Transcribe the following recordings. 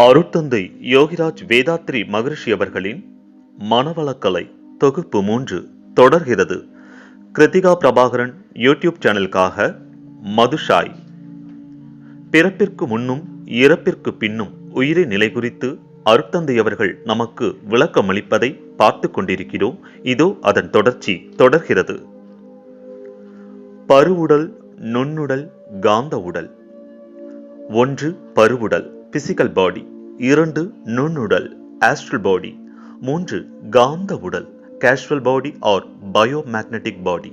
அருட்தந்தை யோகிராஜ் வேதாத்ரி மகரிஷி அவர்களின் மனவளக்கலை தொகுப்பு 3 தொடர்கிறது. கிருத்திகா பிரபாகரன் யூடியூப் சேனலுக்காக மதுஷாய். பிறப்பிற்கு முன்னும் இறப்பிற்கு பின்னும் உயிரின் நிலை குறித்து அருட்தந்தை அவர்கள் நமக்கு விளக்கம் அளிப்பதை பார்த்து கொண்டிருக்கிறோம். இதோ அதன் தொடர்ச்சி தொடர்கிறது. பருவுடல், நுண்ணுடல், காந்த உடல். 1. பருவுடல் பிசிக்கல் பாடி. 2. நுண்ணுடல் ஆஸ்ட்ரல் பாடி. 3. காந்த உடல் கேஷுவல் பாடி ஆர் பயோமேக்னெட்டிக் பாடி.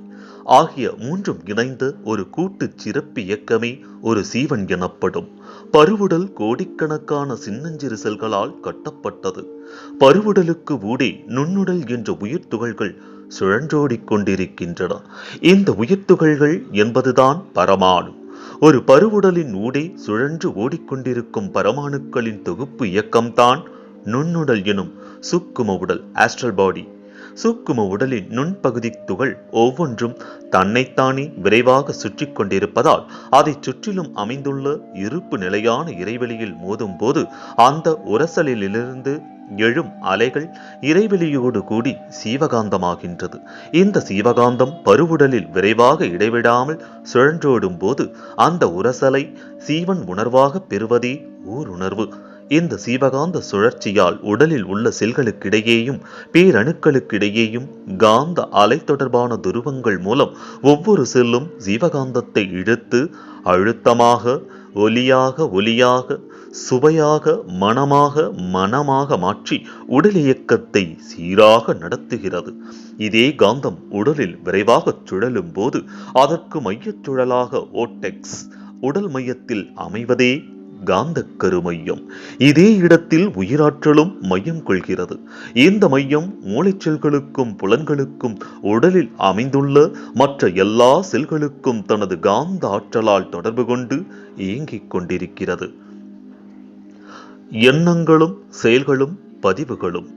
ஆகிய மூன்றும் இணைந்த ஒரு கூட்டு சிறப்பு இயக்கமே ஒரு சீவன் எனப்படும். பருவுடல் கோடிக்கணக்கான சின்னஞ்சிறு செல்களால் கட்டப்பட்டது. பருவுடலுக்கு ஊடே நுண்ணுடல் என்ற உயிர் துகள்கள் சுழன்றோடிக் கொண்டிருக்கின்றன. இந்த உயிர் துகள்கள் என்பதுதான் பரமாணு. ஒரு பருவுடலின் ஊடே சுழன்று ஓடிக்கொண்டிருக்கும் பரமாணுக்களின் தொகுப்பு இயக்கம்தான் நுண்ணுடல் எனும் சூக்கும உடல் ஆஸ்ட்ரல் பாடி. சூக்கும உடலின் நுண்பகுதி துகள் ஒவ்வொன்றும் தன்னைத்தானே விரைவாக சுற்றி கொண்டிருப்பதால் அதை சுற்றிலும் அமைந்துள்ள இருப்பு நிலையான இறைவெளியில் மோதும் போது அந்த உரசலிலிருந்து எழும் அலைகள் இறைவெளியோடு கூடி சீவகாந்தமாகின்றது. இந்த சீவகாந்தம் பருவுடலில் விரைவாக இடைவிடாமல் சுழன்றோடும் போது அந்த உரசலை சீவன் உணர்வாக பெறுவதே ஊருணர்வு. இந்த சீவகாந்த சுழற்சியால் உடலில் உள்ள செல்களுக்கிடையேயும் பேரணுக்களுக்கிடையேயும் காந்த அலை தொடர்பான துருவங்கள் மூலம் ஒவ்வொரு செல்லும் ஜீவகாந்தத்தை இழுத்து அழுத்தமாக, ஒலியாக, சுவையாக, மனமாக மாற்றி உடல் இயக்கத்தை சீராக நடத்துகிறது. இதே காந்தம் உடலில் விரைவாக சுழலும் போது அதற்கு மையச் சுழலாக ஓட்டெக்ஸ் உடல் மையத்தில் அமைவதே காந்த கருமையம். இதே இடத்தில் உயிராற்றலும் மையம் கொள்கிறது. இந்த மையம் மூளைச்செல்களுக்கும் புலன்களுக்கும் உடலில் அமைந்துள்ள மற்ற எல்லா செல்களுக்கும் தனது காந்த ஆற்றலால் தொடர்பு கொண்டு இயங்கிக் கொண்டிருக்கிறது. எண்ணங்களும் செயல்களும் பதிவுகளும்.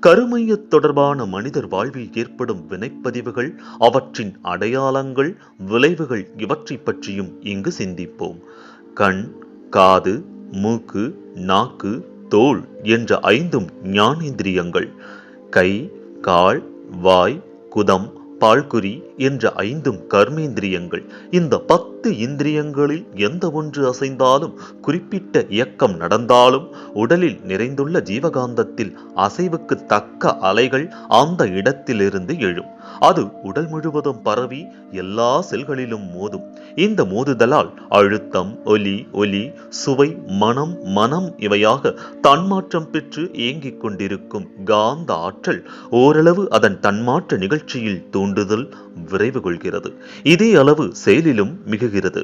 கருமைய தொடர்பான மனிதர் வாழ்வில் ஏற்படும் வினைப்பதிவுகள், அவற்றின் அடையாளங்கள், விளைவுகள் இவற்றை பற்றியும் இங்கு சிந்திப்போம். கண், காது, மூக்கு, நாக்கு, தோல் என்ற 5 ஞானேந்திரியங்கள், கை, கால், வாய், குதம், பால்குறி என்ற 5 கர்மேந்திரியங்கள். இந்த 10 இந்திரியங்களில் எந்த ஒன்று அசைந்தாலும், குறிப்பிட்ட இயக்கம் நடந்தாலும் உடலில் நிறைந்துள்ள ஜீவகாந்தத்தில் அசைவுக்கு தக்க அலைகள் அந்த இடத்திலிருந்து எழும். அது உடல் முழுவதும் பரவி எல்லா செல்களிலும் மோதும். இந்த மோதுதலால் அழுத்தம், ஒலி, சுவை, மனம் இவையாக தன்மாற்றம் பெற்று இயங்கிக் கொண்டிருக்கும் காந்த ஆற்றல் ஓரளவு அதன் தன்மாற்ற நிகழ்ச்சியில் தூண்டுதல் விரைவு கொள்கிறது. இதே அளவு செயலிலும் மிகுகிறது.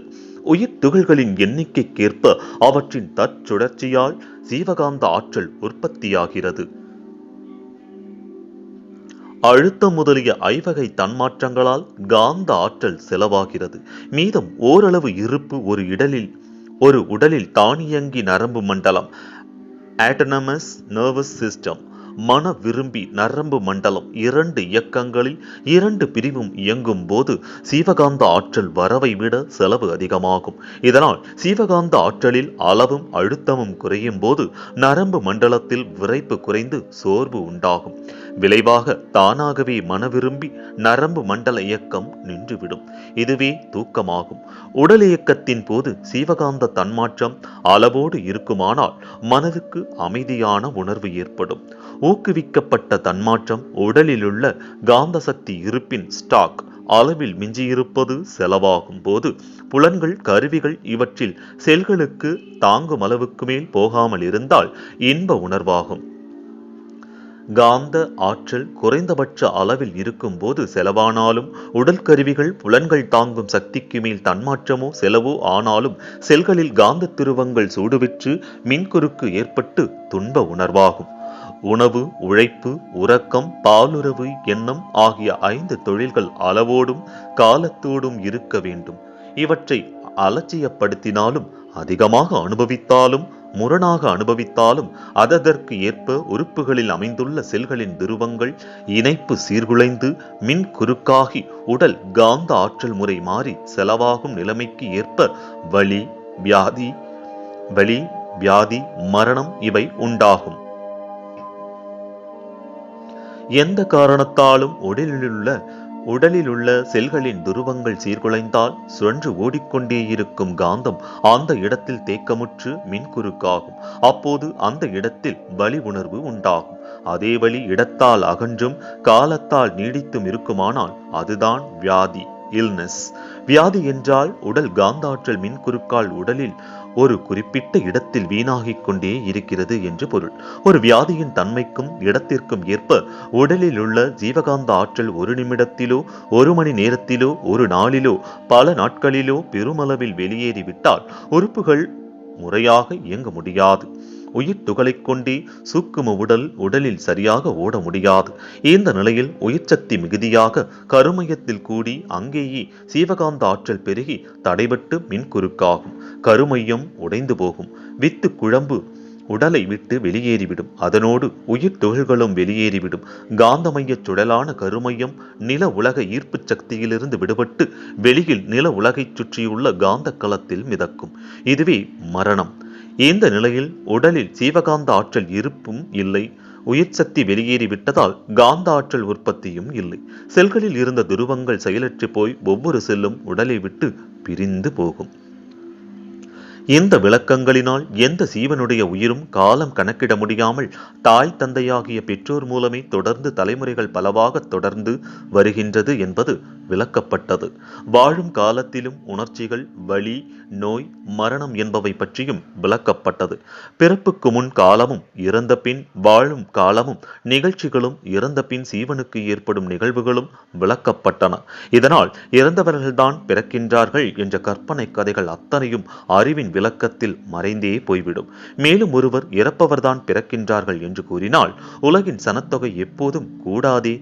உயிர் துகள்களின் எண்ணிக்கைக்கேற்ப அவற்றின் தற்சுழற்சியால் ஜீவகாந்த ஆற்றல் உற்பத்தியாகிறது. அழுத்தம் முதலிய 5 வகை தன்மாற்றங்களால் காந்த ஆற்றல் செலவாகிறது. மீதம் ஓரளவு இருப்பு ஒரு உடலில் தானியங்கி நரம்பு மண்டலம் ஆட்டோனமஸ் நர்வஸ் சிஸ்டம், மன விரும்பி நரம்பு மண்டலம் 2 இயக்கங்களில் 2 பிரிவும் இயங்கும் போது சீவகாந்த ஆற்றல் வரவை விட செலவு அதிகமாகும். இதனால் சீவகாந்த ஆற்றலில் அளவும் அழுத்தமும் குறையும் போது நரம்பு மண்டலத்தில் விரைப்பு குறைந்து சோர்வு உண்டாகும். விளைவாக தானாகவே மன விரும்பி நரம்பு மண்டல இயக்கம் நின்றுவிடும். இதுவே தூக்கமாகும். உடல் இயக்கத்தின் போது சீவகாந்த தன்மாற்றம் அளவோடு இருக்குமானால் மனதுக்கு அமைதியான உணர்வு ஏற்படும். ஊக்குவிக்கப்பட்ட தன்மாற்றம் உடலிலுள்ள காந்த சக்தி இருப்பின் ஸ்டாக் அளவில் மிஞ்சியிருப்பது செலவாகும் போது புலன்கள், கருவிகள் இவற்றில் செல்களுக்கு தாங்கும் அளவுக்கு மேல் போகாமல் இருந்தால் இன்ப உணர்வாகும். காந்த ஆற்றல் குறைந்தபட்ச அளவில் இருக்கும் போது செலவானாலும், உடல் கருவிகள், புலன்கள் தாங்கும் சக்திக்கு மேல் தன்மாற்றமோ செலவோ ஆனாலும் செல்களில் காந்த துருவங்கள் சூடுவிற்று மின்குறுக்கு ஏற்பட்டு துன்ப உணர்வாகும். உணவு, உழைப்பு, உறக்கம், பாலுறவு, எண்ணம் ஆகிய 5 தொழில்கள் அளவோடும் காலத்தோடும் இருக்க வேண்டும். இவற்றை அலட்சியப்படுத்தினாலும், அதிகமாக அனுபவித்தாலும், முரணாக அனுபவித்தாலும் அதற்கு ஏற்ப உறுப்புகளில் அமைந்துள்ள செல்களின் துருவங்கள் இணைப்பு சீர்குலைந்து மின் குறுக்காகி உடல் காந்த ஆற்றல் முறை மாறி செலவாகும் நிலைமைக்கு ஏற்ப வலி, வியாதி, மரணம் இவை உண்டாகும். எந்த காரணத்தாலும் உடலிலுள்ள செல்களின் துருவங்கள் சீர்குலைந்தால் சுழன்று ஓடிக்கொண்டே இருக்கும் காந்தம் அந்த இடத்தில் தேக்கமுற்று மின்குறுக்காகும். அப்போது அந்த இடத்தில் வலி உணர்வு உண்டாகும். அதே வலி இடத்தால் அகன்றும் காலத்தால் நீடித்தும் இருக்குமானால் அதுதான் வியாதி, இல்னஸ். வியாதி என்றால் உடல் காந்தாற்றல் மின்குறுக்கால் உடலில் ஒரு குறிப்பிட்ட இடத்தில் வீணாகிக் கொண்டே இருக்கிறது என்று பொருள். ஒரு வியாதியின் தன்மைக்கும் இடத்திற்கும் ஏற்ப உடலில் உள்ள ஜீவகாந்த ஆற்றல் ஒரு நிமிடத்திலோ, ஒரு மணி நேரத்திலோ, ஒரு நாளிலோ, பல நாட்களிலோ பெருமளவில் வெளியேறிவிட்டால் உறுப்புகள் முறையாக இயங்க முடியாது. உயிர் துகளை கொண்டே சூக்கும உடலில் சரியாக ஓட முடியாது. இந்த நிலையில் உயிர் சக்தி மிகுதியாக கருமையத்தில் கூடி அங்கேயே சீவகாந்த ஆற்றல் பெருகி தடைபட்டு மின்குறுக்காகும். கருமையம் உடைந்து போகும். வித்து குழம்பு உடலை விட்டு வெளியேறிவிடும். அதனோடு உயிர் துகள்களும் வெளியேறிவிடும். காந்தமைய சுடலான கருமையம் நில உலக ஈர்ப்பு சக்தியிலிருந்து விடுபட்டு வெளியில் நில உலகைச் சுற்றியுள்ள காந்த களத்தில் மிதக்கும். இதுவே மரணம். இந்த நிலையில் உடலில் சீவகாந்த ஆற்றல் இருப்பும் இல்லை. உயிர் சக்தி வெளியேறிவிட்டதால் காந்த ஆற்றல் உற்பத்தியும் இல்லை. செல்களில் இருந்த துருவங்கள் செயலற்று போய் ஒவ்வொரு செல்லும் உடலை விட்டு பிரிந்து போகும். இந்த விளக்கங்களினால் எந்த சீவனுடைய உயிரும் காலம் கணக்கிட முடியாமல் தாய் தந்தையாகிய பெற்றோர் மூலமே தொடர்ந்து தலைமுறைகள் பலவாக தொடர்ந்து வருகின்றது என்பது விளக்கப்பட்டது. வாழும் காலத்திலும் உணர்ச்சிகள், வலி, நோய், மரணம் என்பவை பற்றியும் விளக்கப்பட்டது. பிறப்புக்கு முன் காலமும் இறந்த பின் வாழும் காலமும் நிகழ்ச்சிகளும் இறந்த பின் சீவனுக்கு ஏற்படும் நிகழ்வுகளும் விளக்கப்பட்டன. இதனால் இறந்தவர்கள்தான் பிறக்கின்றார்கள் என்ற கற்பனை கதைகள் அத்தனையும் அறிவின் விளக்கத்தில் மறைந்தே போய்விடும். மேலும் ஒருவர் இறப்பவர்தான் பிறக்கின்றார்கள் என்று கூறினால் உலகின் சனத்தொகை எப்போதும் கூடாதே.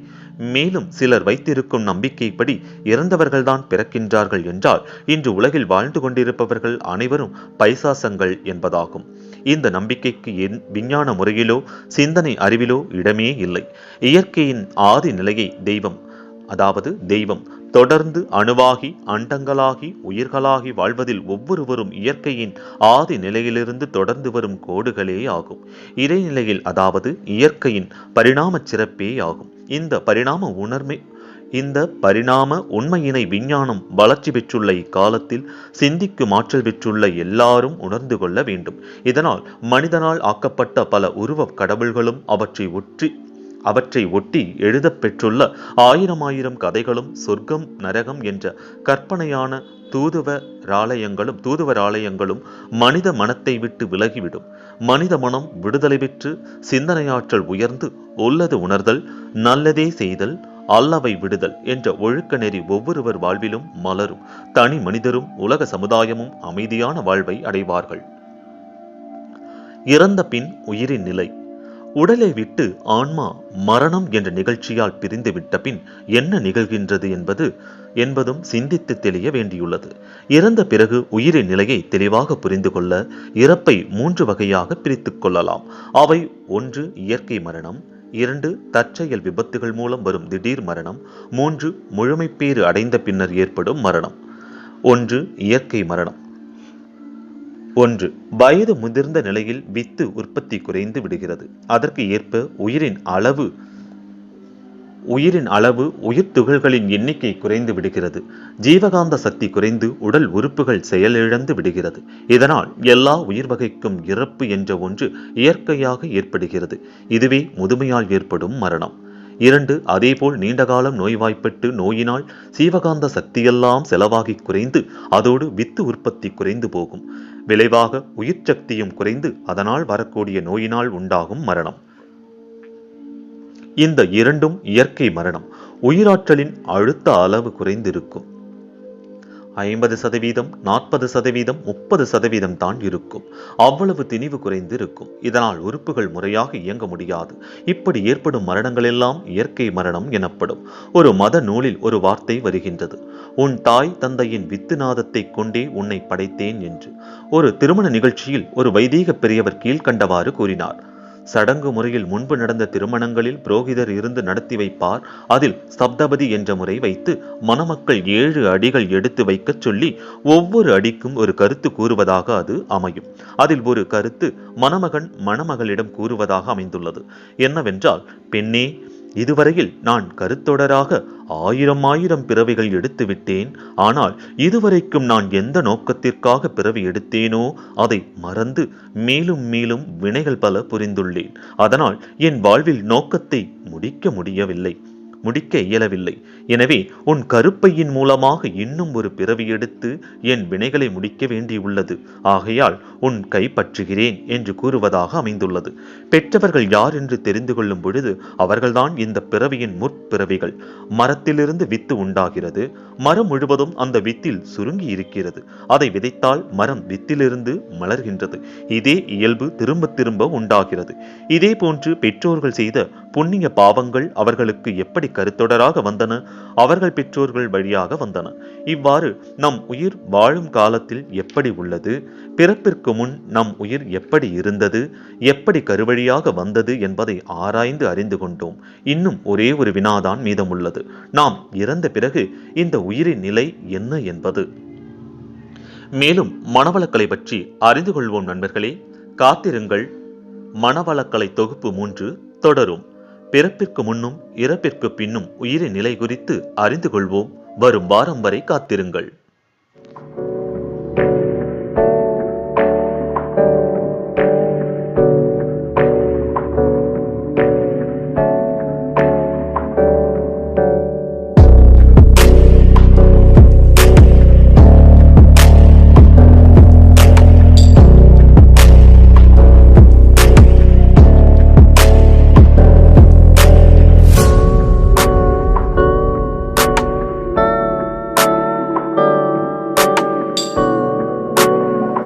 மேலும் சிலர் வைத்திருக்கும் நம்பிக்கைப்படி இறந்தவர்கள்தான் பிறக்கின்றார்கள் என்றால் இன்று உலகில் வாழ்ந்து கொண்டிருப்பவர்கள் அனைவரும் பைசாசங்கள் என்பதாகும். இந்த நம்பிக்கைக்கு விஞ்ஞான முறையிலோ சிந்தனை அறிவிலோ இடமே இல்லை. இயற்கையின் ஆதி நிலையை தெய்வம் தொடர்ந்து அணுவாகி அண்டங்களாகி உயிர்களாகி வாழ்வதில் ஒவ்வொருவரும் இயற்கையின் ஆதி நிலையிலிருந்து தொடர்ந்து வரும் கோடுகளே ஆகும். இறைநிலையில் அதாவது இயற்கையின் பரிணாம சிறப்பே ஆகும். இந்த பரிணாம உண்மையினை விஞ்ஞானம் வளர்ச்சி பெற்றுள்ள இக்காலத்தில் சிந்திக்கும் ஆற்றல் பெற்றுள்ள எல்லாரும் உணர்ந்து கொள்ள வேண்டும். இதனால் மனிதனால் ஆக்கப்பட்ட பல உருவ கடவுள்களும் அவற்றை ஒட்டி எழுதப் பெற்றுள்ள ஆயிரம் கதைகளும் சொர்க்கம் நரகம் என்ற கற்பனையான தூதுவராலயங்களும் மனித மனத்தை விட்டு விலகிவிடும். மனித மனம் விடுதலை பெற்று சிந்தனையாற்றல் உயர்ந்து உள்ளது உணர்தல், நல்லதே செய்தல், அல்லவை விடுதல் என்ற ஒழுக்க நெறி ஒவ்வொருவர் வாழ்விலும் மலரும். தனி மனிதரும் உலக சமுதாயமும் அமைதியான வாழ்வை அடைவார்கள். இறந்த பின் உயிரின் நிலை. உடலை விட்டு ஆன்மா மரணம் என்ற நிகழ்ச்சியால் பிரிந்து விட்ட பின் என்ன நிகழ்கின்றது என்பதும் சிந்தித்து தெளிய வேண்டியுள்ளது. இறந்த பிறகு உயிரின் நிலையை தெளிவாக புரிந்து கொள்ள இறப்பை 3 வகையாக பிரித்துக் கொள்ளலாம். அவை 1 இயற்கை மரணம், 2 தற்செயல் விபத்துகள் மூலம் வரும் திடீர் மரணம், 3 முழுமைப்பேறு அடைந்த பின்னர் ஏற்படும் மரணம். 1 இயற்கை மரணம். 1 வயது முதிர்ந்த நிலையில் வித்து உற்பத்தி குறைந்து விடுகிறது. அதற்கு ஏற்ப உயிரின் அளவு உயிர் துகள்களின் எண்ணிக்கை குறைந்து விடுகிறது. ஜீவகாந்த சக்தி குறைந்து உடல் உறுப்புகள் செயலிழந்து விடுகிறது. இதனால் எல்லா உயிர் வகைக்கும் இறப்பு என்ற ஒன்று இயற்கையாக ஏற்படுகிறது. இதுவே முதுமையால் ஏற்படும் மரணம். 2 அதேபோல் நீண்டகாலம் நோய்வாய்ப்பட்டு நோயினால் சீவகாந்த சக்தியெல்லாம் செலவாகி குறைந்து அதோடு வித்து உற்பத்தி குறைந்து போகும். விளைவாக உயிர் சக்தியும் குறைந்து அதனால் வரக்கூடிய நோயினால் உண்டாகும் மரணம். இந்த 2ம் இயற்கை மரணம். உயிராற்றலின் அழுத்த அளவு குறைந்திருக்கும். 50%, 40%, 30% தான் இருக்கும். அவ்வளவு திணிவு குறைந்து இருக்கும். இதனால் உறுப்புகள் முறையாக இயங்க முடியாது. இப்படி ஏற்படும் மரணங்கள் எல்லாம் இயற்கை மரணம் எனப்படும். ஒரு மத நூலில் ஒரு வார்த்தை வருகின்றது, உன் தாய் தந்தையின் வித்துநாதத்தை கொண்டே உன்னை படைத்தேன் என்று. ஒரு திருமண நிகழ்ச்சியில் ஒரு வைதீக பெரியவர் கீழ்கண்டவாறு கூறினார், சடங்கு முறையில் முன்பு நடந்த திருமணங்களில் புரோகிதர் இருந்து நடத்தி வைப்பார். அதில் சப்தபதி என்ற முறை வைத்து மணமக்கள் 7 அடிகள் எடுத்து வைக்கச் சொல்லி ஒவ்வொரு அடிக்கும் ஒரு கருத்து கூறுவதாக அது அமையும். அதில் ஒரு கருத்து மணமகன் மணமகளிடம் கூறுவதாக அமைந்துள்ளது. என்னவென்றால், பெண்ணே, இதுவரையில் நான் கருத்தொடராக 1000 பிறவிகள் எடுத்து விட்டேன். ஆனால் இதுவரைக்கும் நான் எந்த நோக்கத்திற்காக பிறவி எடுத்தேனோ அதை மறந்து மேலும் மேலும் வினைகள் பல புரிந்துள்ளேன். அதனால் என் வாழ்வில் நோக்கத்தை முடிக்க இயலவில்லை. எனவே உன் கருப்பையின் மூலமாக இன்னும் ஒரு பிறவி எடுத்து என் வினைகளை முடிக்க வேண்டியுள்ளது. ஆகையால் உன் கைப்பற்றுகிறேன் என்று கூறுவதாக அமைந்துள்ளது. பெற்றவர்கள் யார் என்று தெரிந்து கொள்ளும் பொழுது அவர்கள்தான் இந்த பிறவியின் முற்பிறவிகள். மரத்திலிருந்து வித்து உண்டாகிறது. மரம் முழுவதும் அந்த வித்தில் சுருங்கி இருக்கிறது. அதை விதைத்தால் மரம் வித்திலிருந்து மலர்கின்றது. இதே இயல்பு திரும்ப திரும்ப உண்டாகிறது. இதே போன்று பெற்றோர்கள் செய்த புண்ணிய பாவங்கள் அவர்களுக்கு எப்படி கருத்தொடராக வந்தன, அவர்கள் பெற்றோர்கள் வழியாக வந்தன. இவ்வாறு நம் உயிர் வாழும் காலத்தில் எப்படி உள்ளது, பிறப்பிற்கு முன் நம் உயிர் எப்படி இருந்தது, எப்படி கருவழியாக வந்தது என்பதை ஆராய்ந்து அறிந்து கொண்டோம். இன்னும் ஒரே ஒரு வினாதான் மீதமுள்ளது. நாம் இறந்த பிறகு இந்த உயிரின் நிலை என்ன என்பது. மேலும் மனவளக்கலை பற்றி அறிந்து கொள்வோம் நண்பர்களே. காத்திருங்கள். மனவளக்கலை தொகுப்பு 3 தொடரும். பிறப்பிற்கு முன்னும் இறப்பிற்கு பின்னும் உயிரின் நிலை குறித்து அறிந்து கொள்வோம். வரும் வாரம் வரை காத்திருங்கள்.